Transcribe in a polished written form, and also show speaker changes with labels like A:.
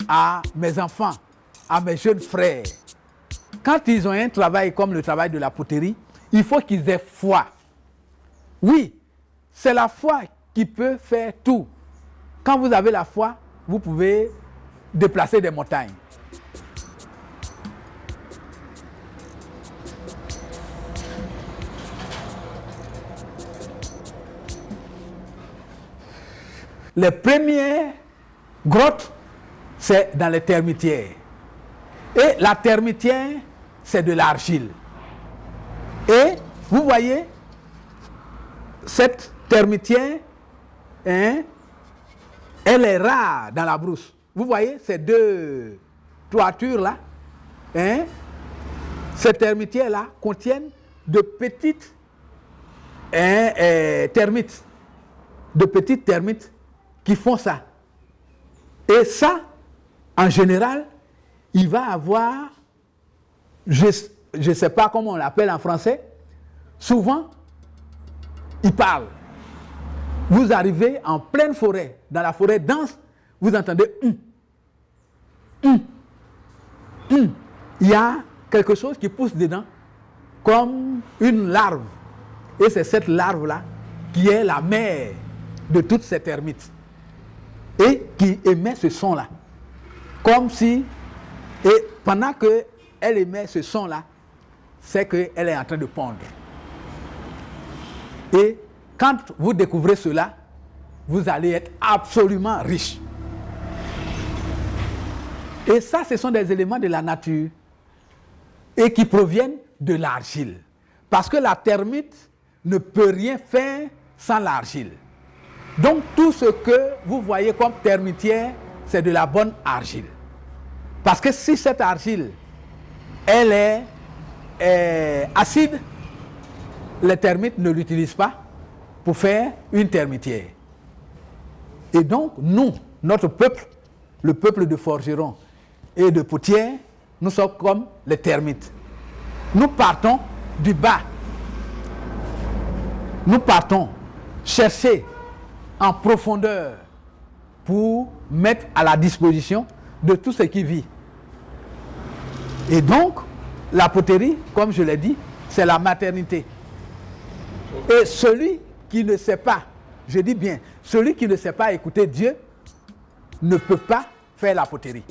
A: à mes enfants, à mes jeunes frères, quand ils ont un travail comme le travail de la poterie, il faut qu'ils aient foi. Oui, c'est la foi qui peut faire tout. Quand vous avez la foi, vous pouvez déplacer des montagnes. Les premières grottes, c'est dans les termitières. Et la termitière, c'est de l'argile. Et vous voyez, cette termitière, hein, elle est rare dans la brousse. Vous voyez ces deux toitures-là, hein, ces termitières-là contiennent de petites termites. De petites termites qui font ça. Et ça, en général, il va avoir, je ne sais pas comment on l'appelle en français, souvent, il parle. Vous arrivez en pleine forêt, dans la forêt dense, vous entendez il y a quelque chose qui pousse dedans, comme une larve. Et c'est cette larve-là qui est la mère de toutes ces termites. Et qui émet ce son-là. Comme si, et pendant qu'elle émet ce son-là, c'est qu'elle est en train de pondre. Et quand vous découvrez cela, vous allez être absolument riche. Et ça, ce sont des éléments de la nature et qui proviennent de l'argile. Parce que la termite ne peut rien faire sans l'argile. Donc tout ce que vous voyez comme termitière, c'est de la bonne argile. Parce que si cette argile, elle est acide, les termites ne l'utilisent pas pour faire une termitière. Et donc nous, notre peuple, le peuple de forgerons et de potiers, nous sommes comme les termites. Nous partons du bas. Nous partons chercher en profondeur pour mettre à la disposition de tout ce qui vit. Et donc, la poterie, comme je l'ai dit, c'est la maternité. Et celui qui ne sait pas, je dis bien, celui qui ne sait pas écouter Dieu ne peut pas faire la poterie.